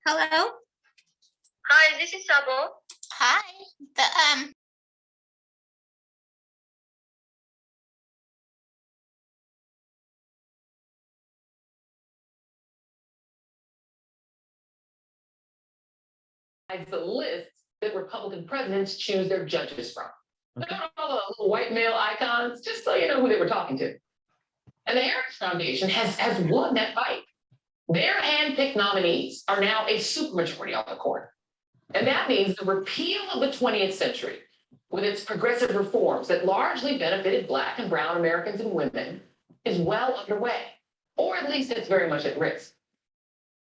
Hello? Hi, this is Sabo. Hi. The list that Republican presidents choose their judges from. Look at all the little white male icons, just so you know who they were talking to. And the Heritage Foundation has won that fight. Their handpicked nominees are now a supermajority on the court. And that means the repeal of the 20th century, with its progressive reforms that largely benefited Black and Brown Americans and women, is well underway, or at least it's very much at risk.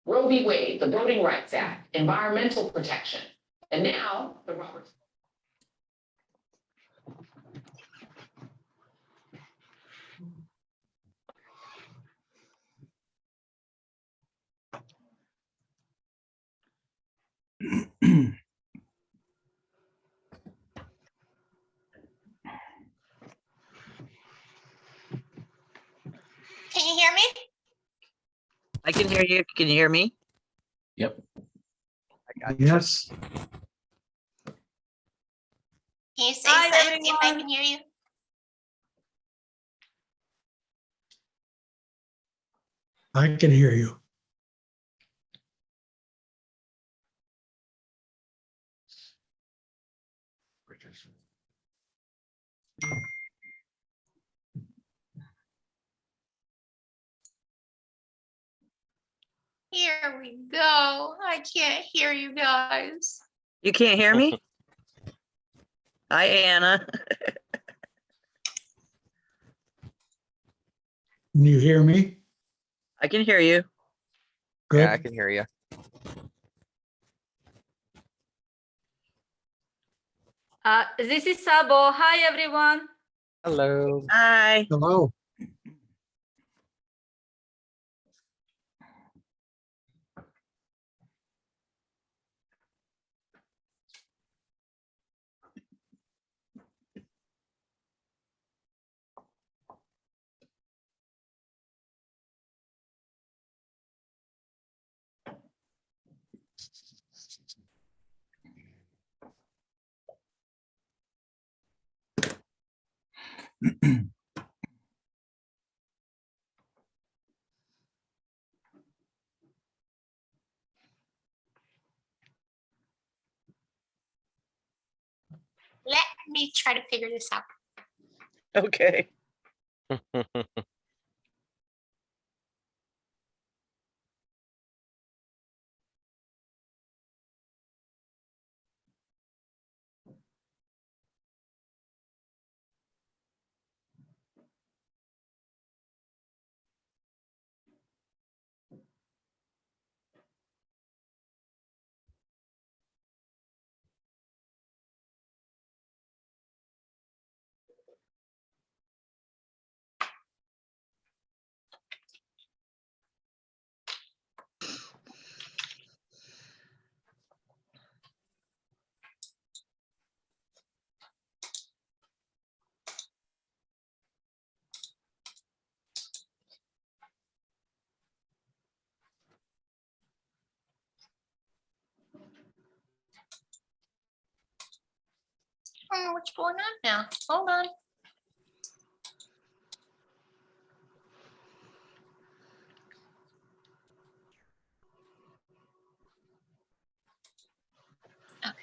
Roe v. Wade, the Voting Rights Act, environmental protection, and now the Roberts. Can you hear me? I can hear you. Can you hear me? Yep. I got you. Yes. Can you say Hi, something, see if I everyone. can hear you? I can hear you. Here we go. I can't hear you guys. You can't hear me? Hi, Anna. Can you hear me? I can hear you. Good. Yeah, I can hear you. This is Sabo. Hi, everyone. Hello. Hi. Hello. Let me try to figure this out. Okay. I don't know what's going on now. Hold on. Okay.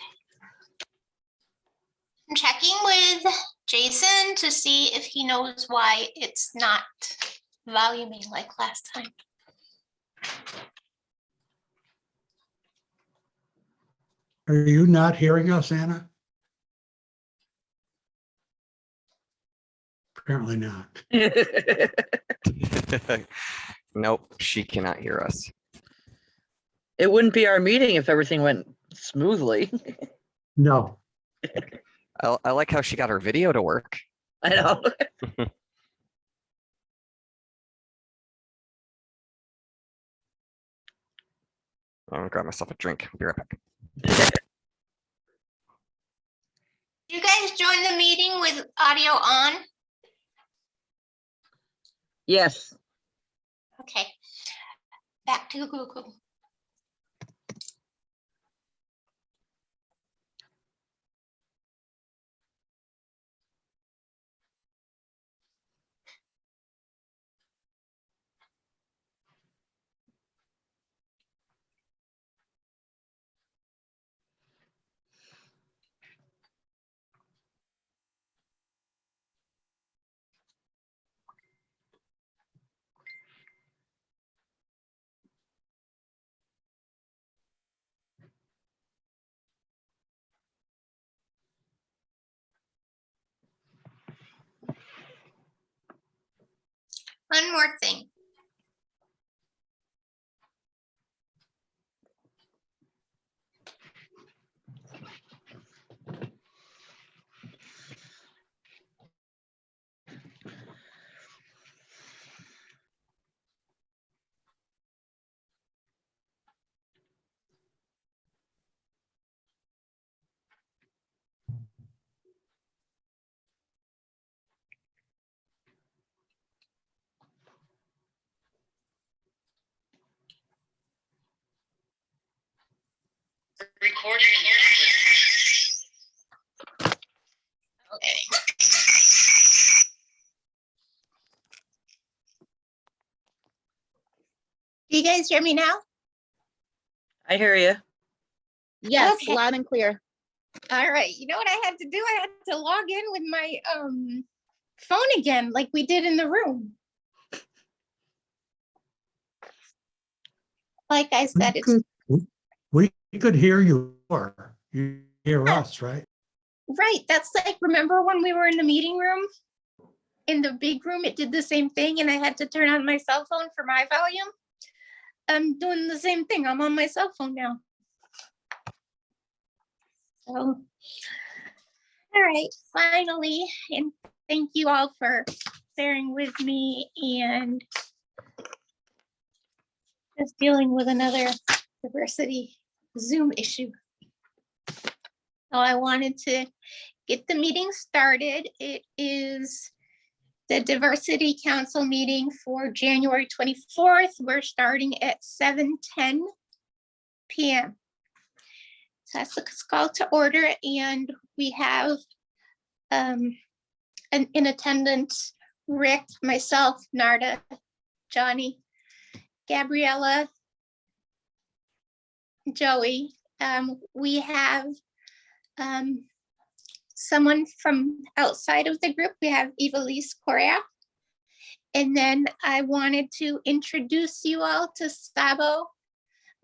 I'm checking with Jason to see if he knows why it's not voluming like last time. Are you not hearing us, Anna? Apparently not. Nope, she cannot hear us. It wouldn't be our meeting if everything went smoothly. No. I like how she got her video to work. I know. I'm gonna grab myself a drink. Be right back. You guys join the meeting with audio on? Yes. Okay. Back to Google. one more thing. Recording. Okay. Do you guys hear me now? I hear you. Yes, Okay. loud and clear. All right. You know what I had to do? I had to log in with my phone again, like we did in the room. Like I said, it's We could hear you, or you hear us, right? right. That's like, remember when we were in the meeting room? In the big room, it did the same thing and I had to turn on my cell phone for my volume. I'm doing the same thing. I'm on my cell phone now. So, all right, finally, and thank you all for bearing with me and just dealing with another diversity Zoom issue. So I wanted to get the meeting started. It is the Diversity Council meeting for January 24th. We're starting at 7:10 p.m. So that's the call to order, and we have in attendance Rick, myself, Narda, Johnny, Gabriella, Joey. We have someone from outside of the group. We have Evilise Correa. And then I wanted to introduce you all to Sabo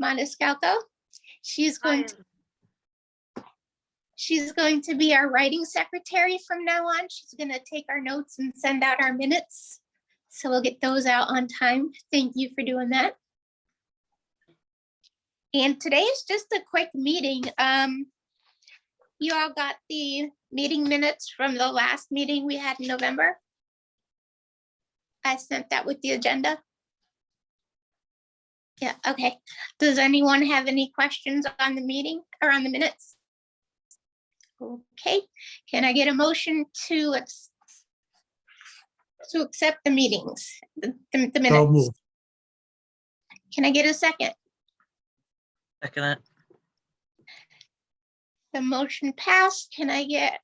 Maniscalco. She's going to be our writing secretary from now on. She's going to take our notes and send out our minutes. So we'll get those out on time. Thank you for doing that. And today is just a quick meeting. You all got the meeting minutes from the last meeting we had in November. I sent that with the agenda. Yeah, okay. Does anyone have any questions on the meeting or on the minutes? Okay, can I get a motion to accept the meetings, the So minutes? moved. Can I get a second? Second it. The motion passed. Can I get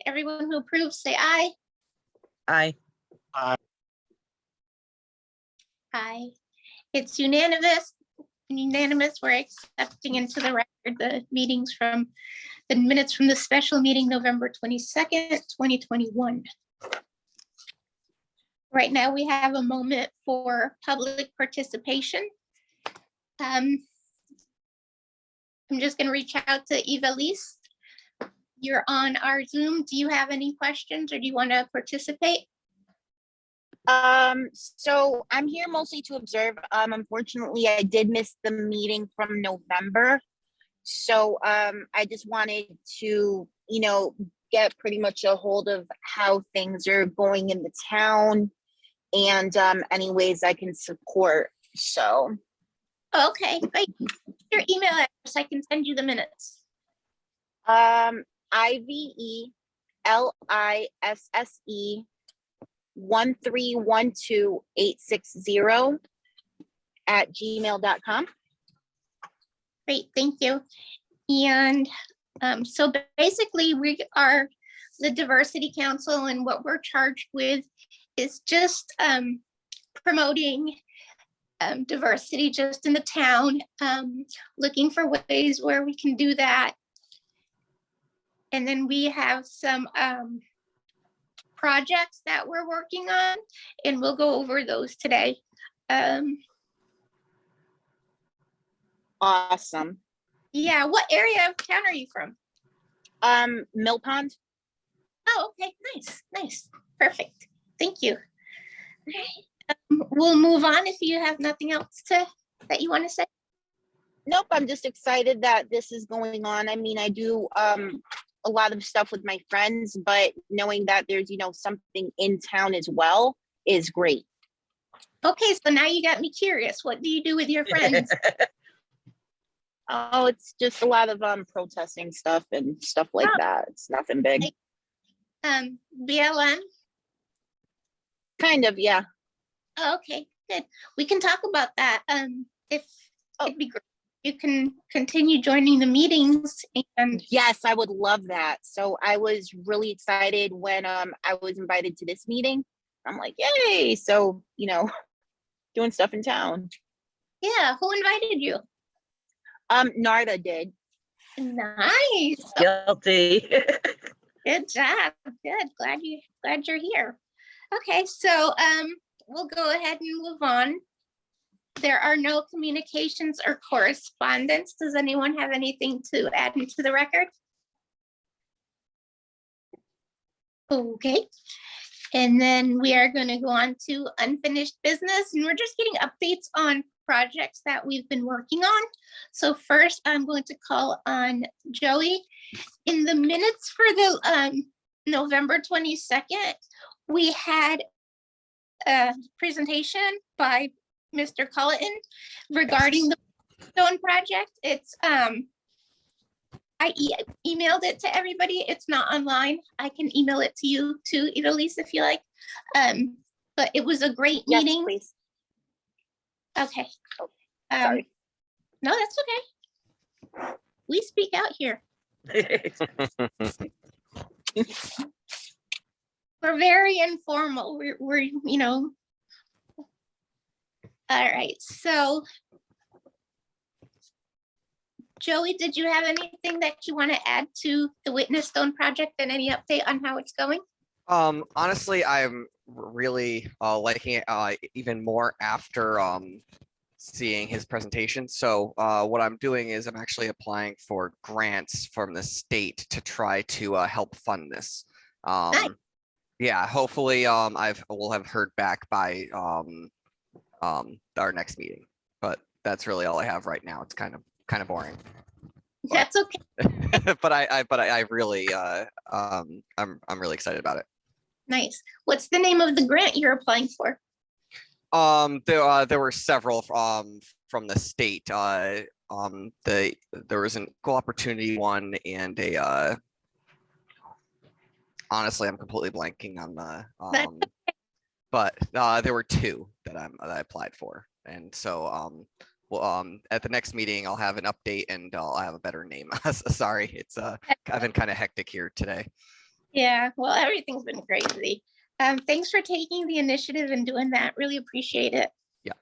everyone who approves, say aye? Aye. Aye. It's unanimous. We're accepting into the record the meetings from the minutes from the special meeting, November 22nd, 2021. Right now, we have a moment for public participation. I'm just going to reach out to Evilise. You're on our Zoom. Do you have any questions or do you want to participate? So I'm here mostly to observe. Unfortunately, I did miss the meeting from November. So I just wanted to, get pretty much a hold of how things are going in the town and any ways I can support. So. Okay, great. Your email address, I can send you the minutes. IVELISSE 1312860 @gmail.com. Great, thank you. And so basically we are the Diversity Council, and what we're charged with is just promoting diversity just in the town, looking for ways where we can do that. And then we have some projects that we're working on, and we'll go over those today. Awesome. Yeah, what area of town are you from? Mill Pond. Oh, okay, nice, perfect. Thank you. We'll move on if you have nothing else that you want to say. Nope, I'm just excited that this is going on. I mean, I do a lot of stuff with my friends, but knowing that there's, something in town as well is great. Okay, so now you got me curious. What do you do with your friends? Oh, it's just a lot of protesting stuff and stuff like Oh. that. It's nothing big. BLM? Kind of, yeah. Oh, okay, good. We can talk about that. If it'd be great. You can continue joining the meetings and Yes, I would love that. So I was really excited when I was invited to this meeting. I'm like, yay. So, doing stuff in town. yeah, who invited you? Narda did. Nice. Guilty. Good job. Good. Glad you're here. Okay, so we'll go ahead and move on. There are no communications or correspondence. Does anyone have anything to add into the record? Okay. And then we are going to go on to unfinished business, and we're just getting updates on projects that we've been working on. So first, I'm going to call on Joey. In the minutes for the November 22nd, we had a presentation by Mr. Culleton regarding the stone project. It's I emailed it to everybody. It's not online. I can email it to you too, Idalise, if you like. But it was a great Yes, meeting. please. Okay. Sorry. No, that's okay. We speak out here. We're very informal. We're all right. So Joey, did you have anything that you want to add to the Witness Stone project and any update on how it's going? Honestly, I'm really liking it even more after seeing his presentation. So what I'm doing is I'm actually applying for grants from the state to try to help fund this. Nice. Yeah, hopefully we'll have heard back by our next meeting. But that's really all I have right now. It's kind of boring. That's okay. but I really I'm really excited about it. Nice. What's the name of the grant you're applying for? There were several from the state. There was an equal opportunity one and a honestly I'm completely blanking on the but there were two that I applied for, and so at the next meeting I'll have an update and I'll have a better name. Sorry, it's I've been kind of hectic here today. Yeah, well, everything's been crazy. Thanks for taking the initiative and doing that. Really appreciate it. Yeah.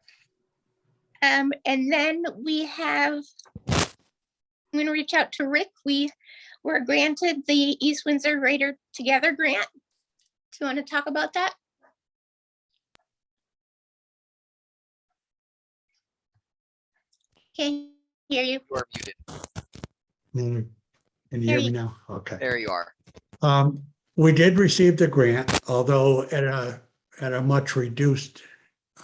And then I'm going to reach out to Rick. We were granted the East Windsor Greater Together grant. Do you want to talk about that? Can't hear you. You are muted. Can you hear me now? Okay. There you are. We did receive the grant, although at a much reduced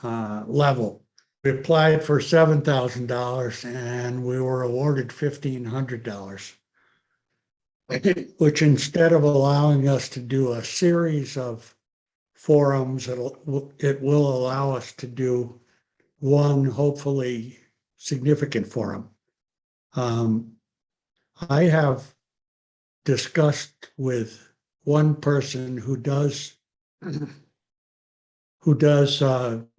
level. We applied for $7,000 and we were awarded $1,500, which instead of allowing us to do a series of forums, it will allow us to do one hopefully significant forum. I have discussed with one person who does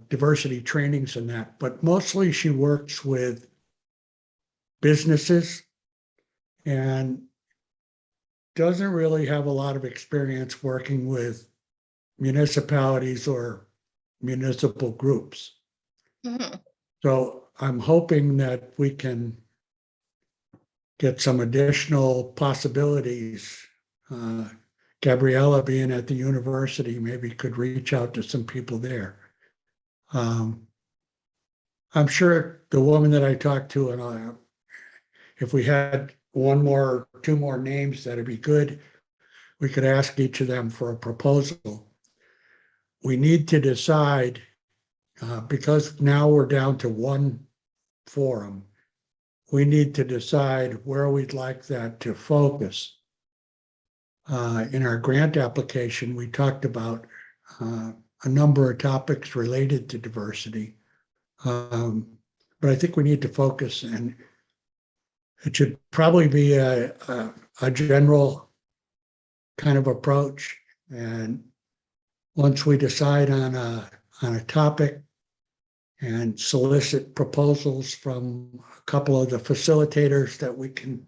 diversity trainings and that, but mostly she works with businesses and doesn't really have a lot of experience working with municipalities or municipal groups. Mhm. So I'm hoping that we can get some additional possibilities. Gabriella being at the university maybe could reach out to some people there. I'm sure the woman that I talked to, and if we had two more names, that'd be good. We could ask each of them for a proposal. We need to decide because now we're down to one forum, we need to decide where we'd like that to focus. In our grant application, we talked about a number of topics related to diversity. But I think we need to focus, and it should probably be a general kind of approach. And once we decide on a topic and solicit proposals from a couple of the facilitators that we can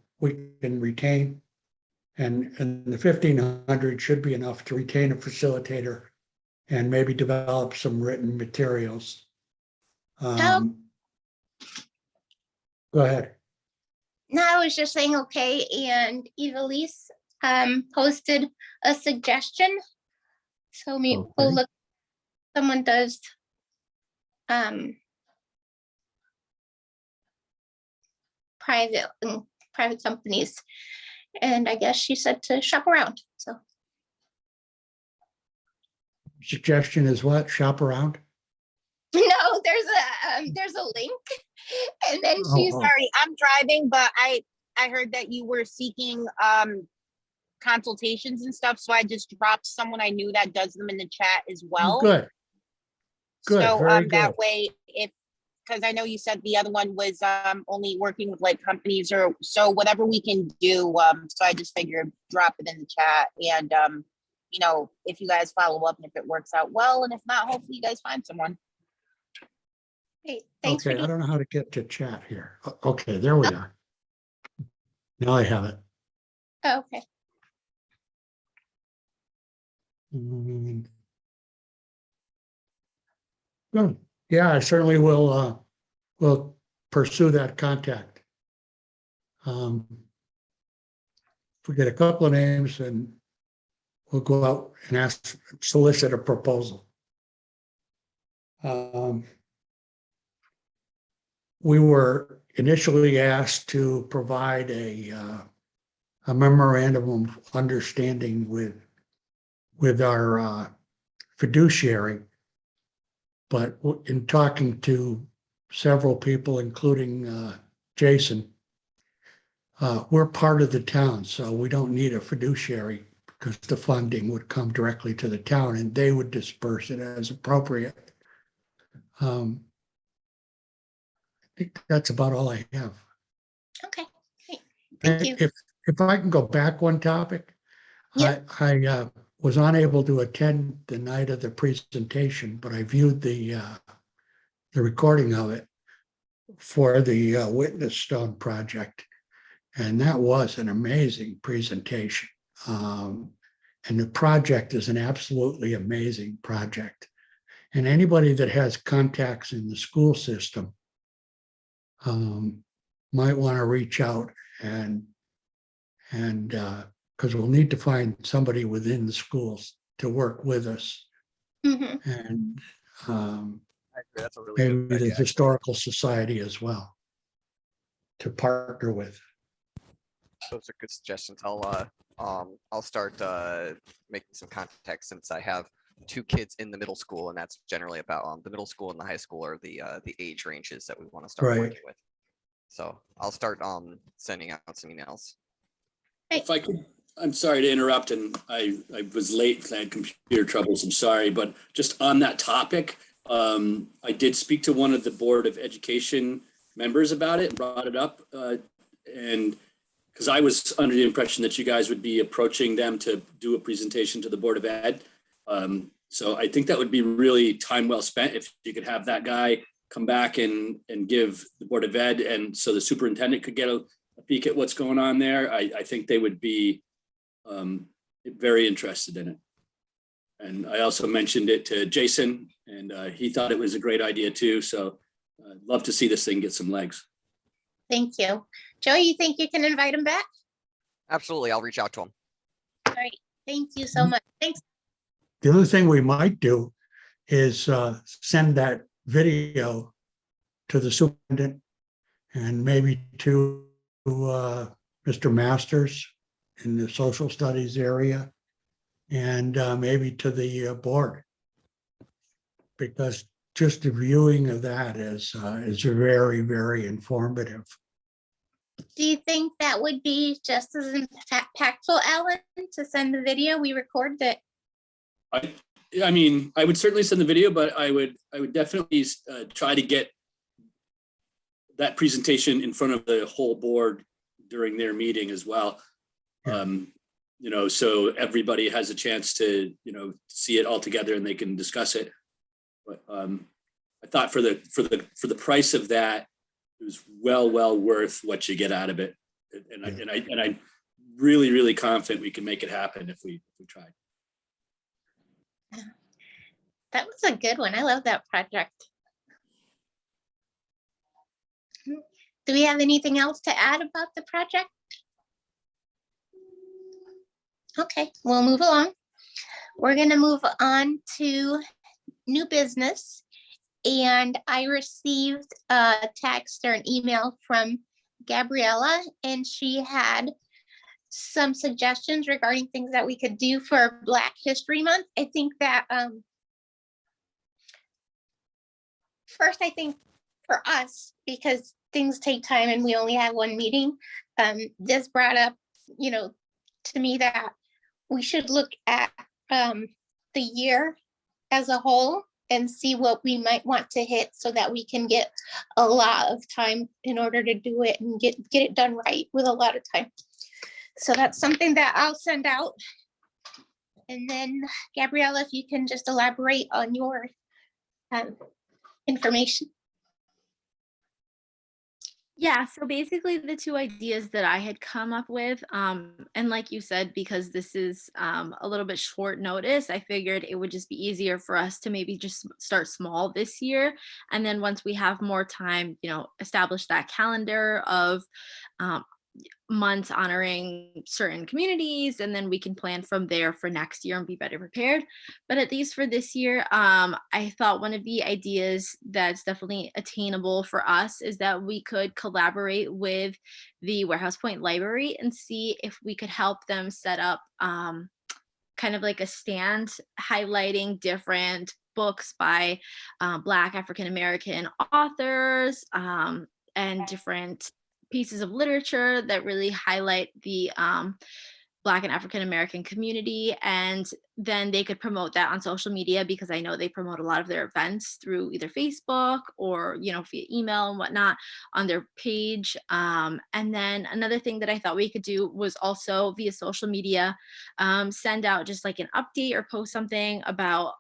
retain, and the 1,500 should be enough to retain a facilitator and maybe develop some written materials. Go ahead. No, I was just saying, okay, and Evelise posted a suggestion. So we'll Okay. look, someone does private companies. And I guess she said to shop around, so. Suggestion is what? Shop around? No, there's a link. And then she's, Oh. Sorry, I'm driving, but I heard that you were seeking consultations and stuff, so I just dropped someone I knew that does them in the chat as well. Good. Good, So very that good. way, because I know you said the other one was only working with like companies, or so whatever we can do. So I just figured drop it in the chat, and you know, if you guys follow up and if it works out well, and if not, hopefully you guys find someone. hey, thanks for Okay, I doing, don't know how to get to chat here. Okay, there we are. Now I have it. oh, okay. Good. Yeah, I certainly will pursue that contact. If we get a couple of names, and we'll go out and solicit a proposal. We were initially asked to provide a memorandum of understanding with our fiduciary. But in talking to several people, including Jason, we're part of the town, so we don't need a fiduciary because the funding would come directly to the town and they would disperse it as appropriate. I think that's about all I have. Okay, great. Thank you. If I can go back one topic, Yeah. I was unable to attend the night of the presentation, but I viewed the recording of it for the Witness Stone project, and that was an amazing presentation. And the project is an absolutely amazing project. And anybody that has contacts in the school system might want to reach out and because we'll need to find somebody within the schools to work with us. Mhm. And I agree. That's a really maybe good the idea. actually. Historical Society as well to partner with. Those are good suggestions. I'll start making some contacts since I have 2 kids in the middle school, and that's generally about the middle school and the high school are the age ranges that we want to start Right. working with. So I'll start sending out some emails. If I could, I'm sorry to interrupt, and I was late because I had computer troubles. I'm sorry, but just on that topic, I did speak to one of the Board of Education members about it and brought it up. And because I was under the impression that you guys would be approaching them to do a presentation to the Board of Ed. So I think that would be really time well spent if you could have that guy come back and give the Board of Ed, and so the superintendent could get a peek at what's going on there. I think they would be very interested in it. And I also mentioned it to Jason, and he thought it was a great idea too. So I'd love to see this thing get some legs. Thank you. Joe, you think you can invite him back? Absolutely, I'll reach out to them. All right, thank you so much. Thanks. The other thing we might do is send that video to the superintendent and maybe to Mr. Masters in the social studies area, and maybe to the board. Because just the viewing of that is very, very informative. Do you think that would be just as impactful, Alan, to send the video? We recorded it. I mean, I would certainly send the video, but I would definitely try to get that presentation in front of the whole board during their meeting as well. You know, so everybody has a chance to, you know, see it all together and they can discuss it. But I thought for the price of that, it was well worth what you get out of it. And I'm really confident we can make it happen if we try. That was a good one. I love that project. Do we have anything else to add about the project? Okay, we'll move along. We're going to move on to new business. And I received a text or an email from Gabriella, and she had some suggestions regarding things that we could do for Black History Month. I think that first, I think for us, because things take time and we only have one meeting, this brought up, you know, to me that we should look at the year as a whole and see what we might want to hit so that we can get a lot of time in order to do it and get it done right with a lot of time. So that's something that I'll send out. And then Gabriella, if you can just elaborate on your information. Yeah, so basically the two ideas that I had come up with, and like you said, because this is a little bit short notice, I figured it would just be easier for us to maybe just start small this year. And then once we have more time, you know, establish that calendar of months honoring certain communities, and then we can plan from there for next year and be better prepared. But at least for this year, I thought one of the ideas that's definitely attainable for us is that we could collaborate with the Warehouse Point Library and see if we could help them set up kind of like a stand highlighting different books by Black African American authors and different pieces of literature that really highlight the Black and African American community, and then they could promote that on social media, because I know they promote a lot of their events through either Facebook or, you know, via email and whatnot on their page. And then another thing that I thought we could do was also via social media, send out just like an update or post something about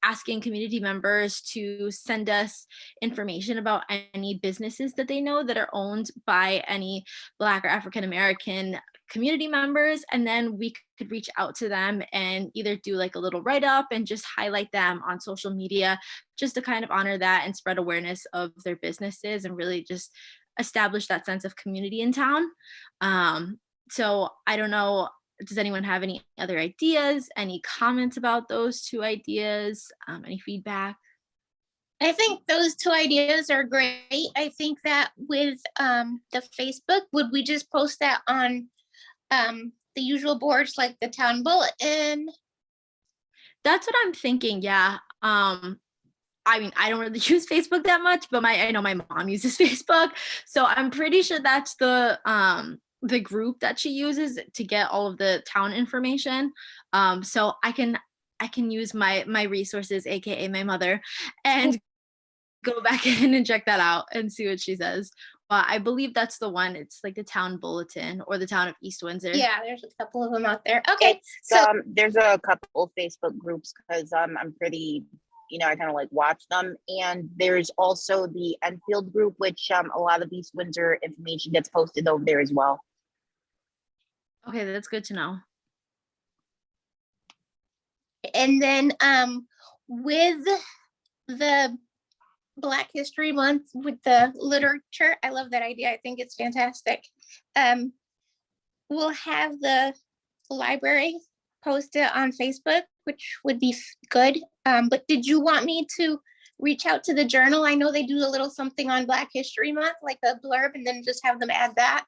asking community members to send us information about any businesses that they know that are owned by any Black or African American community members, and then we could reach out to them and either do like a little write-up and just highlight them on social media, just to kind of honor that and spread awareness of their businesses and really just establish that sense of community in town. So I don't know, does anyone have any other ideas, any comments about those two ideas, any feedback? I think those two ideas are great. I think that with the Facebook, would we just post that on the usual boards like the town bulletin? That's what I'm thinking. Yeah. I mean, I don't really use Facebook that much, but I know my mom uses Facebook, so I'm pretty sure that's the group that she uses to get all of the town information. So I can use my resources, aka my mother, and go back in and check that out and see what she says. I believe that's the one. It's like the town bulletin or the town of East Windsor. Yeah, there's a couple of them out there. Okay, It's, so there's a couple Facebook groups because I'm pretty, you know, I kind of like watch them. And there's also the Enfield group, which a lot of East Windsor information gets posted over there as well. Okay, that's good to know. and then with the Black History Month with the literature, I love that idea. I think it's fantastic. We'll have the library post it on Facebook, which would be good. But did you want me to reach out to the Journal? I know they do a little something on Black History Month, like a blurb, and then just have them add that.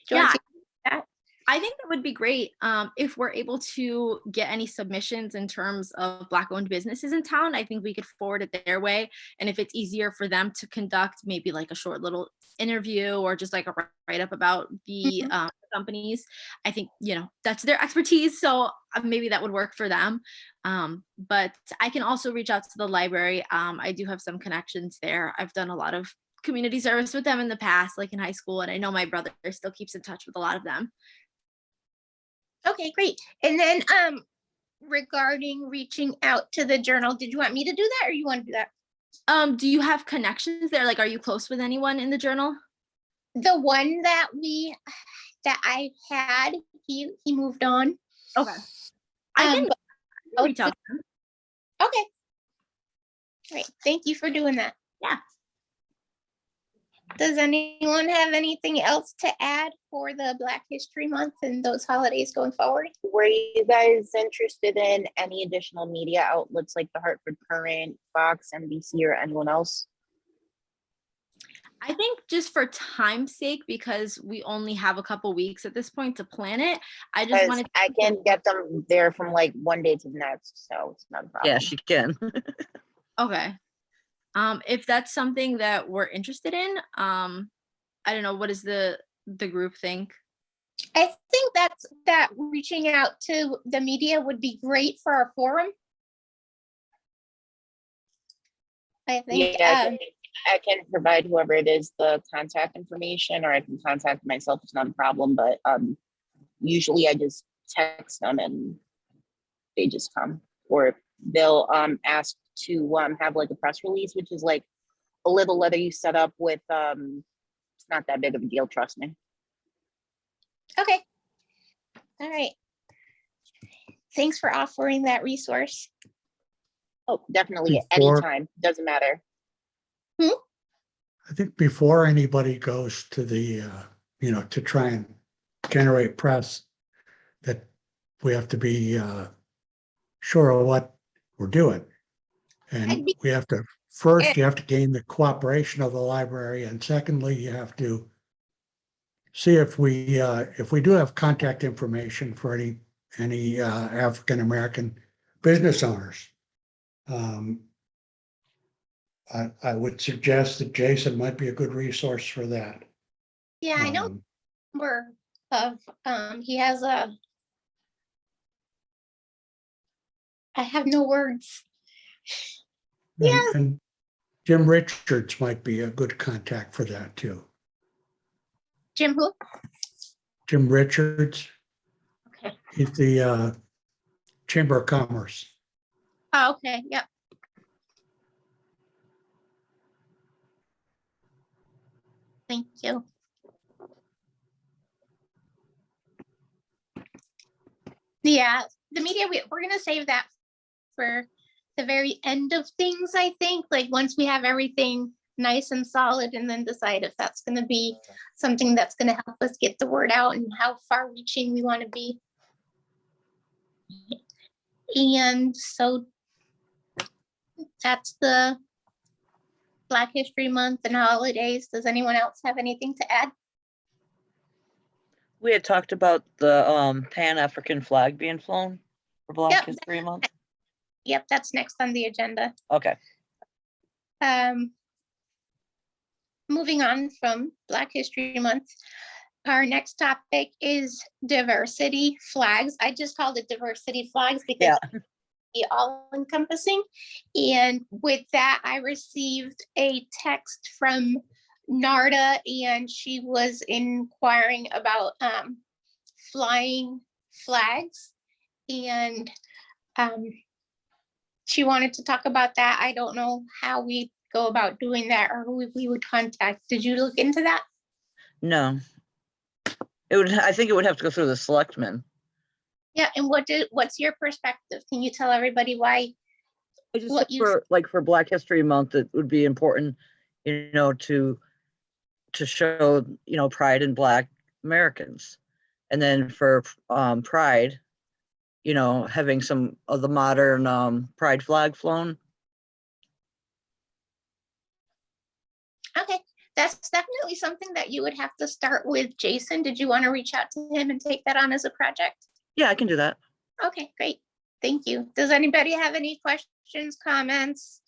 Do you want to see that? I think that would be great if we're able to get any submissions in terms of Black-owned businesses in town. I think we could forward it their way. And if it's easier for them to conduct maybe like a short little interview or just like a write-up about the companies, I think, that's their expertise. So maybe that would work for them. But I can also reach out to the library. I do have some connections there. I've done a lot of community service with them in the past, like in high school. And I know my brother still keeps in touch with a lot of them. Okay, great. And then regarding reaching out to the journal, did you want me to do that or you want to do that? Do you have connections there? Like, are you close with anyone in the journal? The one that I had, he moved on. Okay. I can but- reach out to them. Okay. Great. Thank you for doing that. Yeah. Does anyone have anything else to add for the Black History Month and those holidays going forward? Were you guys interested in any additional media outlets like the Hartford Current, Fox, NBC, or anyone else? I think just for time's sake, because we only have a couple weeks at this point to plan it, I just Because wanted. I can get them there from like one day to the next, so it's not a problem. Yeah, she can. Okay. If that's something that we're interested in, I don't know, what does the group think? I think that reaching out to the media would be great for our forum. I think, Yeah, I can provide whoever it is the contact information, or I can contact myself. It's not a problem, but usually I just text them and they just come, or they'll ask to have like a press release, which is like a little letter you set up with it's not that big of a deal, trust me. okay. All right. Thanks for offering that resource. Oh, definitely, Before- anytime, doesn't matter. I think before anybody goes to the, to try and generate press, that we have to be sure of what we're doing. And we have to, first, you have to gain the cooperation of the library. And secondly, you have to see if we do have contact information for any African-American business owners. I would suggest that Jason might be a good resource for that. Yeah, I know number of, he has I have no words. Yes. And Jim Richards might be a good contact for that too. Jim who? Jim Richards. Okay. He's the Chamber of Commerce. Oh, okay, yep. Thank you. Yeah, the media, we're gonna save that for the very end of things, I think, like once we have everything nice and solid, and then decide if that's gonna be something that's gonna help us get the word out and how far reaching we want to be. And so that's the Black History Month and holidays. Does anyone else have anything to add? We had talked about the Pan-African flag being flown for Black Yep. History Month. Yep, that's next on the agenda. Okay. Moving on from Black History Month, our next topic is diversity flags. I just called it diversity flags because it's all encompassing. And with that, I received a text from Narda, and she was inquiring about flying flags, and she wanted to talk about that. I don't know how we go about doing that or who we would contact. Did you look into that? No. I think it would have to go through the selectmen. Yeah, and what's your perspective? Can you tell everybody why? I just What think for Black History Month, it would be important, to show, pride in Black Americans. And then for Pride, having some of the modern Pride flag flown. Okay, That's definitely something that you would have to start with Jason. Did you want to reach out to him and take that on as a project? Yeah, I can do that. Okay, great. Thank you. Does anybody have any questions, comments?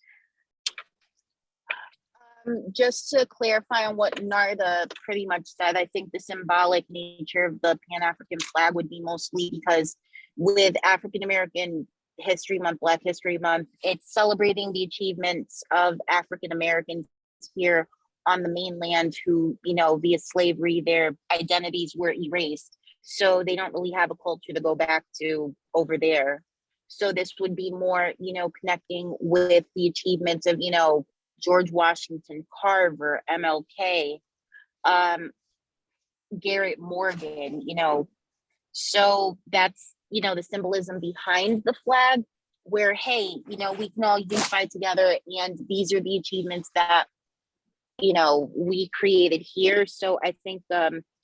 Just to clarify on what Narda pretty much said, I think the symbolic nature of the Pan-African flag would be mostly because with African American History Month, Black History Month, it's celebrating the achievements of African Americans here on the mainland who, you know, via slavery, their identities were erased. So they don't really have a culture to go back to over there. So this would be more, you know, connecting with the achievements of, you know, George Washington Carver, MLK, Garrett Morgan, you know. So that's, you know, the symbolism behind the flag where, hey, you know, we can all unify together and these are the achievements that, you know, we created here. So I think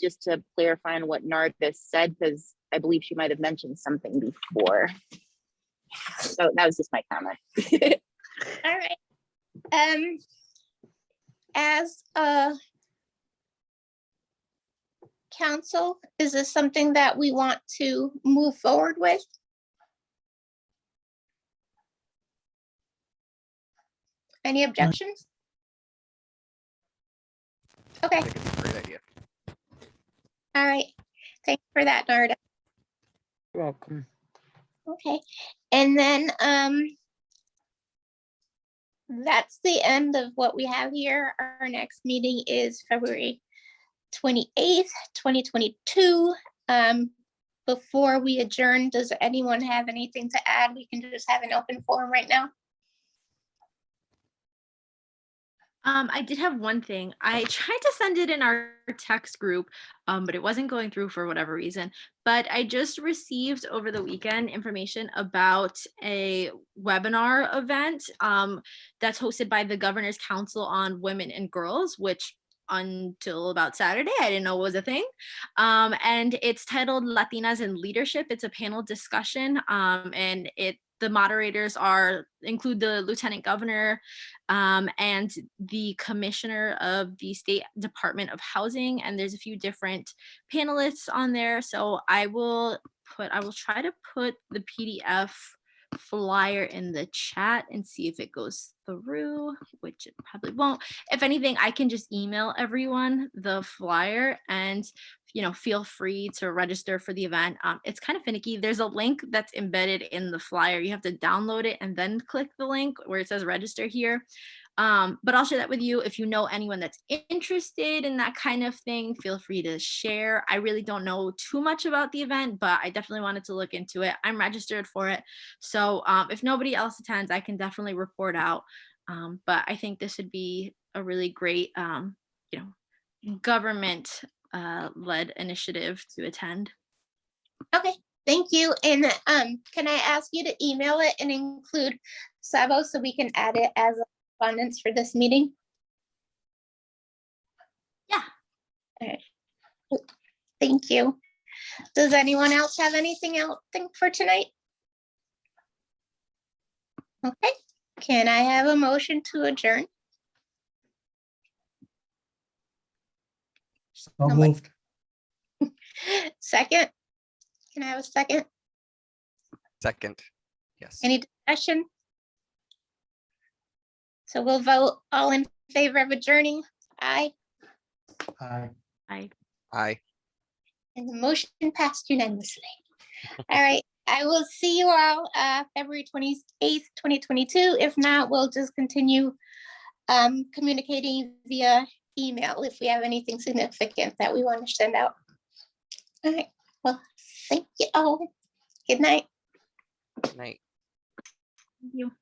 just to clarify on what Narda said, because I believe she might have mentioned something before. So that was just my comment. All right. As a council, is this something that we want to move forward with? Any objections? I Okay, think it's a great idea. all right. Thanks for that, Narda. You're welcome. Okay, and then that's the end of what we have here. Our next meeting is February 28th, 2022. Before we adjourn, does anyone have anything to add? We can just have an open forum right now. I did have one thing. I tried to send it in our text group, but it wasn't going through for whatever reason. But I just received over the weekend information about a webinar event that's hosted by the Governor's Council on Women and Girls, which until about Saturday, I didn't know was a thing. And it's titled Latinas in Leadership. It's a panel discussion, and the moderators include the Lieutenant Governor and the Commissioner of the State Department of Housing, and there's a few different panelists on there. So I will try to put the PDF flyer in the chat and see if it goes through, which it probably won't. If anything, I can just email everyone the flyer, and feel free to register for the event. It's kind of finicky. There's a link that's embedded in the flyer. You have to download it and then click the link where it says register here. But I'll share that with you. If you know anyone that's interested in that kind of thing, feel free to share. I really don't know too much about the event, but I definitely wanted to look into it. I'm registered for it. So if nobody else attends, I can definitely report out. But I think this would be a really great, government led initiative to attend. Okay, thank you. And can I ask you to email it and include Sabo so we can add it as correspondence for this meeting? Yeah. All right. Thank you. Does anyone else have anything else for tonight? Okay, can I have a motion to adjourn? So moved. Second? Can I have a second? Second, yes. Any discussion? So we'll vote all in favor of adjourning. Aye. Aye. Aye. And the motion passed unanimously. All right, I will see you all February 28th, 2022. If not, we'll just continue communicating via email if we have anything significant that we want to send out. All right, well, thank you all. Good night. Good night. Thank you.